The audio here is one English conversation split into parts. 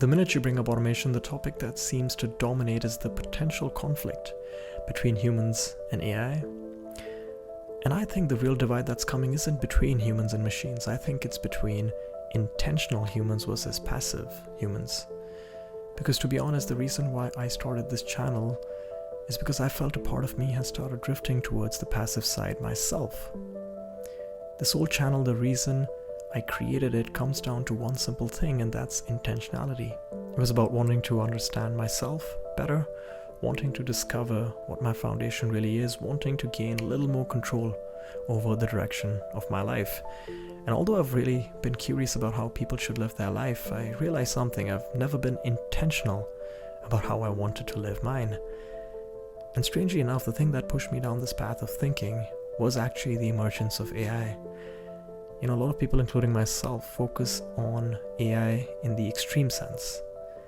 The minute you bring up automation, the topic that seems to dominate is the potential conflict between humans and AI. And I think the real divide that's coming isn't between humans and machines. I think it's between intentional humans versus passive humans. Because to be honest, the reason why I started this channel is because I felt a part of me has started drifting towards the passive side myself. This whole channel, the reason I created it comes down to one simple thing, and that's intentionality. It was about wanting to understand myself better, wanting to discover what my foundation really is, wanting to gain a little more control over the direction of my life. And although I've really been curious about how people should live their life, I realized something. I've never been intentional about how I wanted to live mine. And strangely enough, the thing that pushed me down this path of thinking was actually the emergence of AI. A lot of people, including myself, focus on AI in the extreme sense.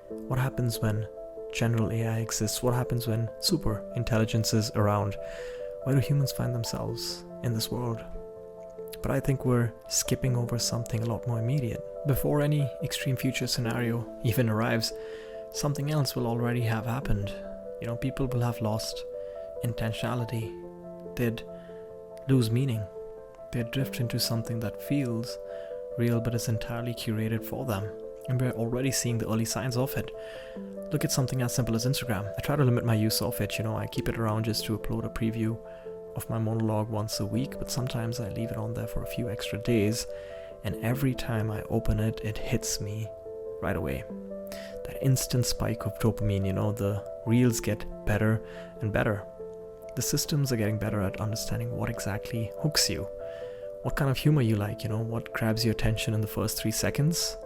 What happens when general AI exists? What happens when super intelligence is around? Where do humans find themselves in this world? But I think we're skipping over something a lot more immediate. Before any extreme future scenario even arrives, something else will already have happened. People will have lost intentionality. They'd lose meaning. They'd drift into something that feels real but is entirely curated for them. And we're already seeing the early signs of it. Look at something as simple as Instagram. I try to limit my use of it. I keep it around just to upload a preview of my monologue once a week, but sometimes I leave it on there for a few extra days, and every time I open it, it hits me right away. That instant spike of dopamine, the reels get better and better. The systems are getting better at understanding what exactly hooks you, what kind of humor you like, what grabs your attention in the first 3 seconds.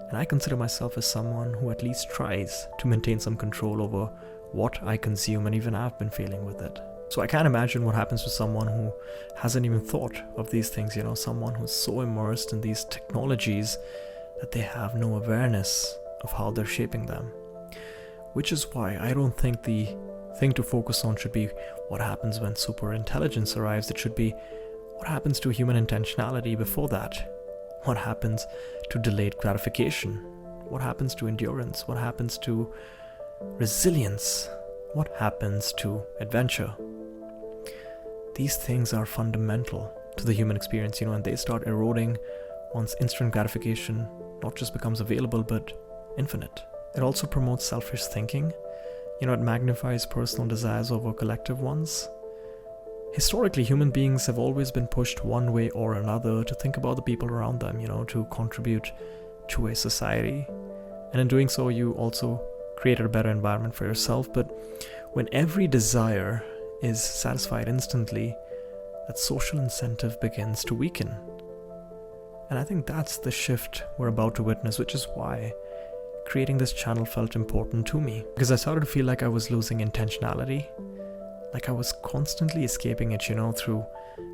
And I consider myself as someone who at least tries to maintain some control over what I consume, and even I've been failing with it. So I can't imagine what happens to someone who hasn't even thought of these things, someone who's so immersed in these technologies that they have no awareness of how they're shaping them. Which is why I don't think the thing to focus on should be what happens when super intelligence arrives. It should be what happens to human intentionality before that. What happens to delayed gratification? What happens to endurance? What happens to resilience? What happens to adventure? These things are fundamental to the human experience, and they start eroding once instant gratification not just becomes available, but infinite. It also promotes selfish thinking. It magnifies personal desires over collective ones. Historically, human beings have always been pushed one way or another to think about the people around them, to contribute to a society. And in doing so, you also created a better environment for yourself. But when every desire is satisfied instantly, that social incentive begins to weaken. And I think that's the shift we're about to witness, which is why creating this channel felt important to me. Because I started to feel like I was losing intentionality. Like I was constantly escaping it, through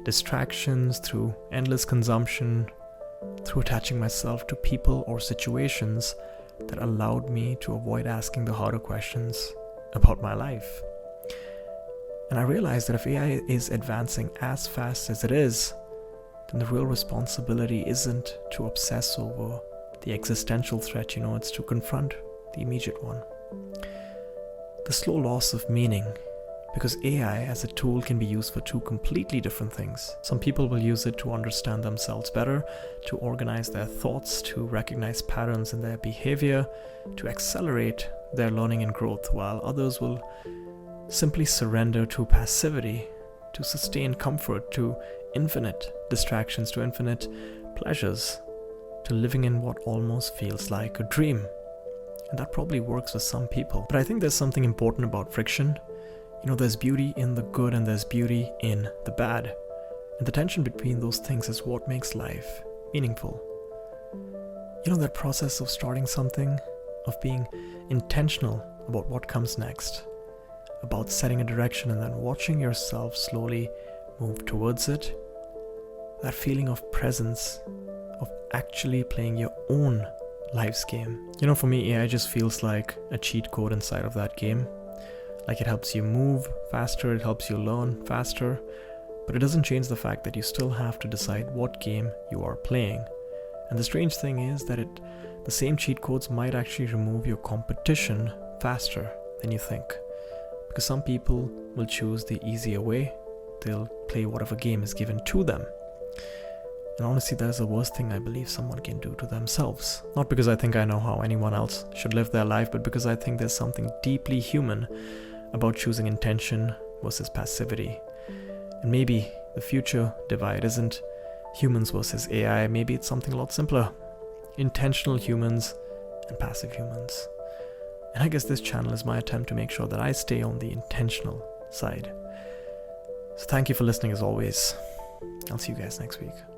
distractions, through endless consumption, through attaching myself to people or situations that allowed me to avoid asking the harder questions about my life. And I realized that if AI is advancing as fast as it is, then the real responsibility isn't to obsess over the existential threat, it's to confront the immediate one. The slow loss of meaning. Because AI as a tool can be used for two completely different things. Some people will use it to understand themselves better, to organize their thoughts, to recognize patterns in their behavior, to accelerate their learning and growth, while others will simply surrender to passivity, to sustain comfort, to infinite distractions, to infinite pleasures, to living in what almost feels like a dream. And that probably works for some people. But I think there's something important about friction. There's beauty in the good and there's beauty in the bad. And the tension between those things is what makes life meaningful. That process of starting something, of being intentional about what comes next, about setting a direction and then watching yourself slowly move towards it. That feeling of presence, of actually playing your own life's game. For me, AI just feels like a cheat code inside of that game. Like it helps you move faster, it helps you learn faster, but it doesn't change the fact that you still have to decide what game you are playing. And the strange thing is that the same cheat codes might actually remove your competition faster than you think. Because some people will choose the easier way. They'll play whatever game is given to them. And honestly, that is the worst thing I believe someone can do to themselves. Not because I think I know how anyone else should live their life, but because I think there's something deeply human about choosing intention versus passivity. And maybe the future divide isn't humans versus AI. Maybe it's something a lot simpler. Intentional humans and passive humans. And I guess this channel is my attempt to make sure that I stay on the intentional side. So thank you for listening as always. I'll see you guys next week.